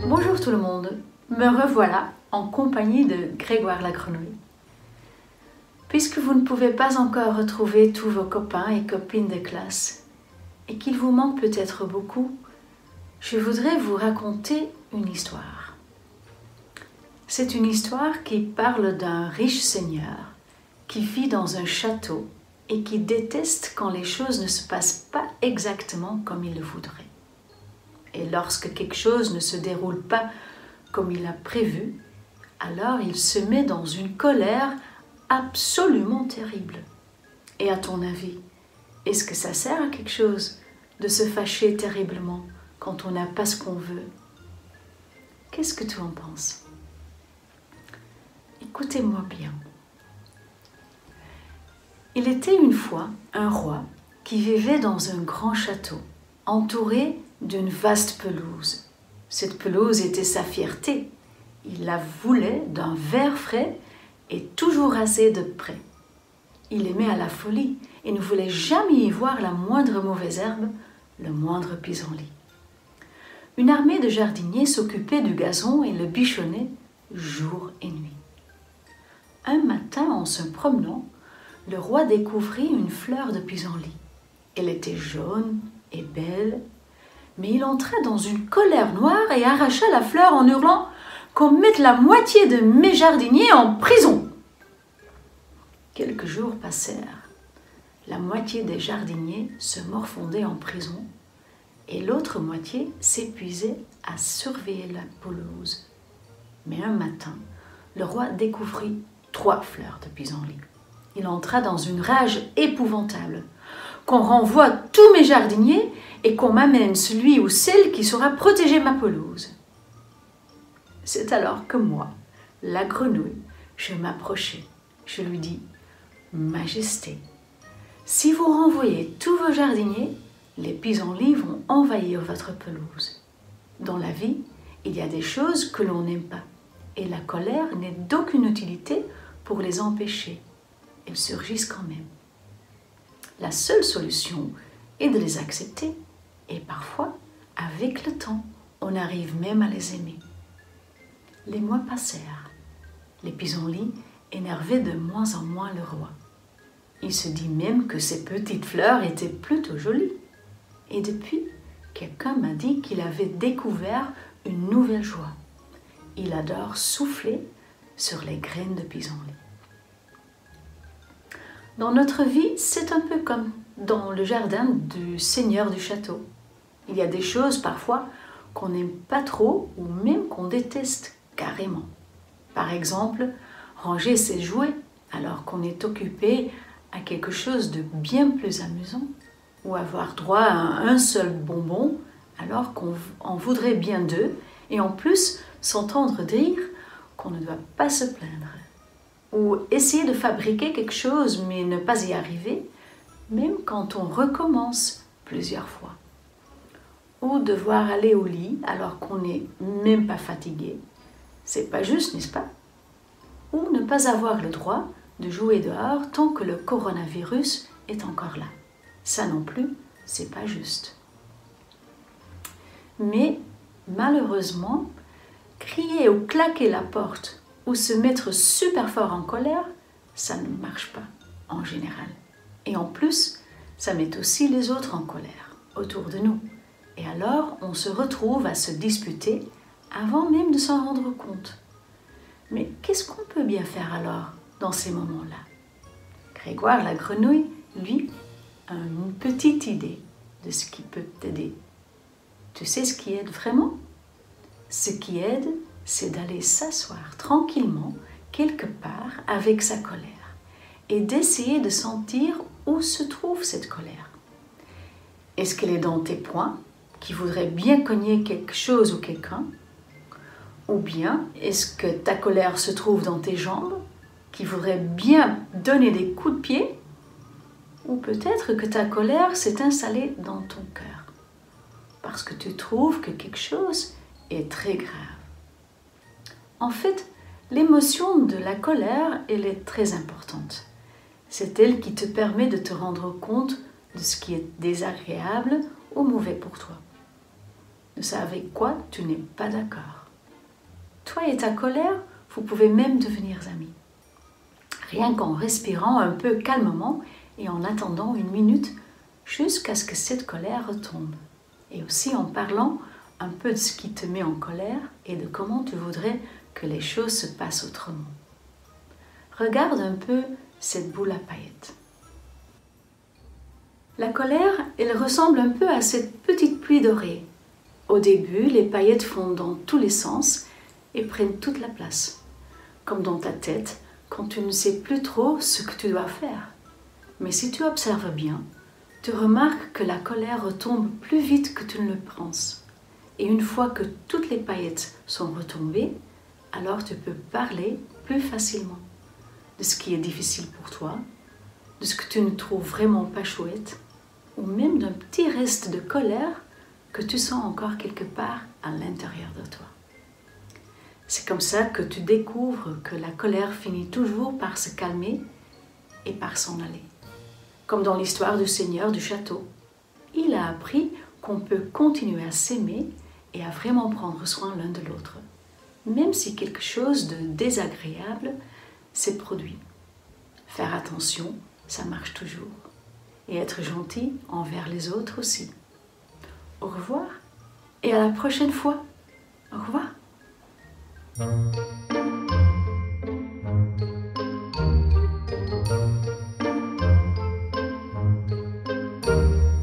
Bonjour tout le monde, me revoilà en compagnie de Grégoire la Grenouille. Puisque vous ne pouvez pas encore retrouver tous vos copains et copines de classe, et qu'il vous manque peut-être beaucoup, je voudrais vous raconter une histoire. C'est une histoire qui parle d'un riche seigneur qui vit dans un château et qui déteste quand les choses ne se passent pas exactement comme il le voudrait. Et lorsque quelque chose ne se déroule pas comme il a prévu, alors il se met dans une colère absolument terrible. Et à ton avis, est-ce que ça sert à quelque chose de se fâcher terriblement quand on n'a pas ce qu'on veut? Qu'est-ce que tu en penses? Écoutez-moi bien. Il était une fois un roi qui vivait dans un grand château, entouré d'une vaste pelouse. Cette pelouse était sa fierté. Il la voulait d'un vert frais et toujours rasée de près. Il aimait à la folie et ne voulait jamais y voir la moindre mauvaise herbe, le moindre pissenlit. Une armée de jardiniers s'occupait du gazon et le bichonnait jour et nuit. Un matin, en se promenant, le roi découvrit une fleur de pissenlit. Elle était jaune et belle, mais il entra dans une colère noire et arracha la fleur en hurlant qu'on mette la moitié de mes jardiniers en prison. Quelques jours passèrent. La moitié des jardiniers se morfondaient en prison et l'autre moitié s'épuisait à surveiller la pelouse. Mais un matin, le roi découvrit 3 fleurs de pissenlit. Il entra dans une rage épouvantable. Qu'on renvoie tous mes jardiniers et qu'on m'amène celui ou celle qui saura protéger ma pelouse. C'est alors que moi, la grenouille, je m'approchai. Je lui dis, « Majesté, si vous renvoyez tous vos jardiniers, les pissenlits vont envahir votre pelouse. Dans la vie, il y a des choses que l'on n'aime pas, et la colère n'est d'aucune utilité pour les empêcher. Elles surgissent quand même. La seule solution est de les accepter, et parfois, avec le temps, on arrive même à les aimer. » Les mois passèrent. Les pissenlits énervaient de moins en moins le roi. Il se dit même que ces petites fleurs étaient plutôt jolies. Et depuis, quelqu'un m'a dit qu'il avait découvert une nouvelle joie. Il adore souffler sur les graines de pissenlit. Dans notre vie, c'est un peu comme dans le jardin du seigneur du château. Il y a des choses parfois qu'on n'aime pas trop ou même qu'on déteste carrément. Par exemple, ranger ses jouets alors qu'on est occupé à quelque chose de bien plus amusant, ou avoir droit à un seul bonbon alors qu'on en voudrait bien 2 et en plus s'entendre dire qu'on ne doit pas se plaindre. Ou essayer de fabriquer quelque chose mais ne pas y arriver, même quand on recommence plusieurs fois. Ou devoir aller au lit alors qu'on n'est même pas fatigué. C'est pas juste, n'est-ce pas? Ou ne pas avoir le droit de jouer dehors tant que le coronavirus est encore là. Ça non plus, c'est pas juste. Mais malheureusement, crier ou claquer la porte ou se mettre super fort en colère, ça ne marche pas en général. Et en plus, ça met aussi les autres en colère autour de nous. Et alors, on se retrouve à se disputer avant même de s'en rendre compte. Mais qu'est-ce qu'on peut bien faire alors dans ces moments-là? Grégoire la grenouille, lui, a une petite idée de ce qui peut t'aider. Tu sais ce qui aide vraiment? Ce qui aide, c'est d'aller s'asseoir tranquillement quelque part avec sa colère et d'essayer de sentir où se trouve cette colère. Est-ce qu'elle est dans tes poings, qui voudraient bien cogner quelque chose ou quelqu'un? Ou bien est-ce que ta colère se trouve dans tes jambes, qui voudraient bien donner des coups de pied? Ou peut-être que ta colère s'est installée dans ton cœur, parce que tu trouves que quelque chose est très grave. En fait, l'émotion de la colère, elle est très importante. C'est elle qui te permet de te rendre compte de ce qui est désagréable ou mauvais pour toi, de ce avec quoi tu n'es pas d'accord. Toi et ta colère, vous pouvez même devenir amis. Rien qu'en respirant un peu calmement et en attendant une minute jusqu'à ce que cette colère retombe. Et aussi en parlant un peu de ce qui te met en colère et de comment tu voudrais que les choses se passent autrement. Regarde un peu cette boule à paillettes. La colère, elle ressemble un peu à cette petite pluie dorée. Au début, les paillettes fondent dans tous les sens et prennent toute la place. Comme dans ta tête, quand tu ne sais plus trop ce que tu dois faire. Mais si tu observes bien, tu remarques que la colère retombe plus vite que tu ne le penses. Et une fois que toutes les paillettes sont retombées, alors tu peux parler plus facilement de ce qui est difficile pour toi, de ce que tu ne trouves vraiment pas chouette, ou même d'un petit reste de colère que tu sens encore quelque part à l'intérieur de toi. C'est comme ça que tu découvres que la colère finit toujours par se calmer et par s'en aller. Comme dans l'histoire du seigneur du château. Il a appris qu'on peut continuer à s'aimer et à vraiment prendre soin l'un de l'autre, même si quelque chose de désagréable s'est produit. Faire attention, ça marche toujours. Et être gentil envers les autres aussi. Au revoir et à la prochaine fois. Au revoir.